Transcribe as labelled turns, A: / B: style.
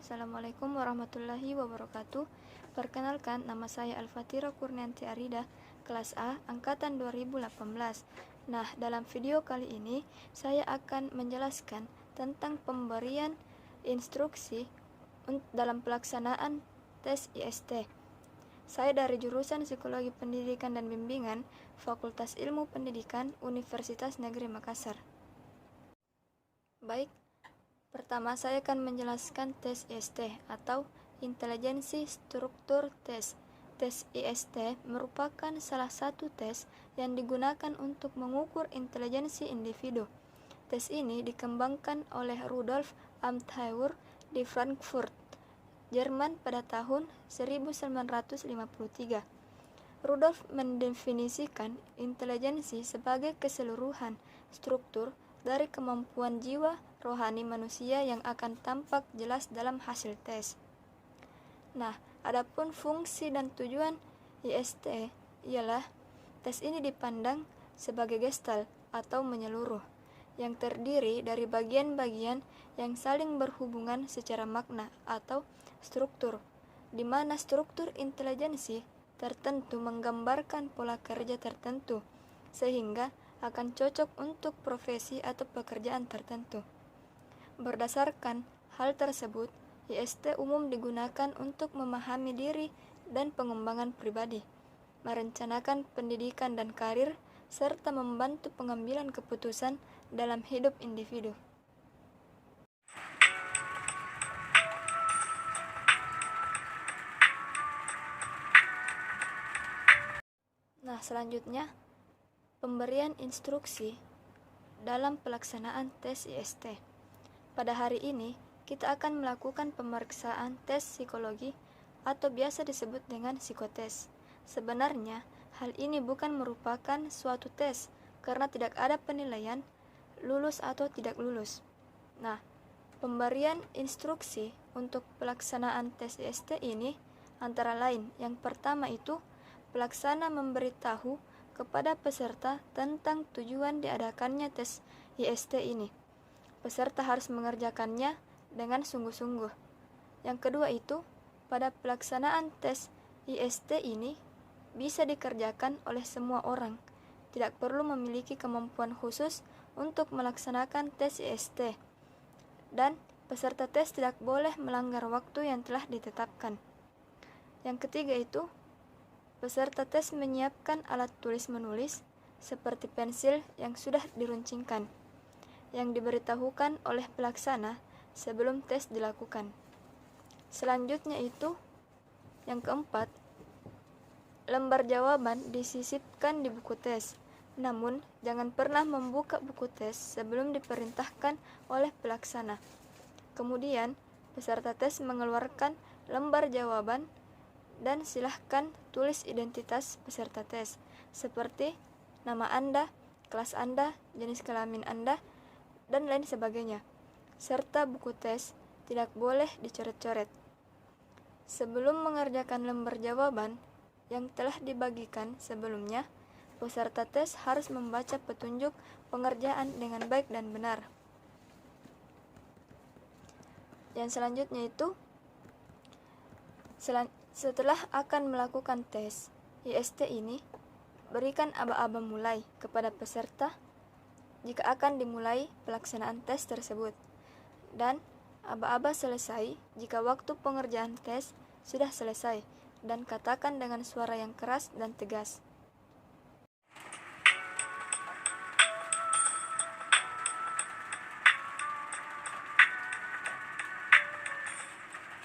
A: Assalamualaikum warahmatullahi wabarakatuh. Perkenalkan, nama saya Alfatira Kurnianti Arida, kelas A, angkatan 2018. Nah, dalam video kali ini, saya akan menjelaskan tentang pemberian instruksi dalam pelaksanaan tes IST. Saya dari jurusan Psikologi Pendidikan dan Bimbingan, Fakultas Ilmu Pendidikan, Universitas Negeri Makassar. Baik, pertama saya akan menjelaskan tes IST atau Intelijensi Struktur Tes. Tes IST merupakan salah satu tes yang digunakan untuk mengukur intelijensi individu. Tes ini dikembangkan oleh Rudolf Amtheur di Frankfurt, Jerman pada tahun 1953. Rudolf mendefinisikan intelijensi sebagai keseluruhan struktur dari kemampuan jiwa rohani manusia yang akan tampak jelas dalam hasil tes. Nah, adapun fungsi dan tujuan IST ialah tes ini dipandang sebagai gestalt atau menyeluruh yang terdiri dari bagian-bagian yang saling berhubungan secara makna atau struktur, di mana struktur intelijensi tertentu menggambarkan pola kerja tertentu sehingga akan cocok untuk profesi atau pekerjaan tertentu. Berdasarkan hal tersebut, IST umum digunakan untuk memahami diri dan pengembangan pribadi, merencanakan pendidikan dan karir, serta membantu pengambilan keputusan dalam hidup individu. Nah, selanjutnya pemberian instruksi dalam pelaksanaan tes IST. Pada hari ini, kita akan melakukan pemeriksaan tes psikologi atau biasa disebut dengan psikotes. Sebenarnya, hal ini bukan merupakan suatu tes karena tidak ada penilaian lulus atau tidak lulus. Nah, pemberian instruksi untuk pelaksanaan tes IST ini antara lain, yang pertama itu pelaksana memberitahu kepada peserta tentang tujuan diadakannya tes IST ini. Peserta harus mengerjakannya dengan sungguh-sungguh. Yang kedua itu, pada pelaksanaan tes IST ini bisa dikerjakan oleh semua orang. Tidak perlu memiliki kemampuan khusus untuk melaksanakan tes IST. Dan peserta tes tidak boleh melanggar waktu yang telah ditetapkan. Yang ketiga itu, peserta tes menyiapkan alat tulis-menulis seperti pensil yang sudah diruncingkan, yang diberitahukan oleh pelaksana sebelum tes dilakukan. Selanjutnya itu, yang keempat, lembar jawaban disisipkan di buku tes. Namun, jangan pernah membuka buku tes sebelum diperintahkan oleh pelaksana. Kemudian, peserta tes mengeluarkan lembar jawaban dan silahkan tulis identitas peserta tes, seperti nama Anda, kelas Anda, jenis kelamin Anda, dan lain sebagainya. Serta buku tes tidak boleh dicoret-coret. Sebelum mengerjakan lembar jawaban yang telah dibagikan sebelumnya, peserta tes harus membaca petunjuk pengerjaan dengan baik dan benar. Yang selanjutnya itu, setelah akan melakukan tes IST ini, berikan aba-aba mulai kepada peserta jika akan dimulai pelaksanaan tes tersebut, dan aba-aba selesai jika waktu pengerjaan tes sudah selesai, dan katakan dengan suara yang keras dan tegas,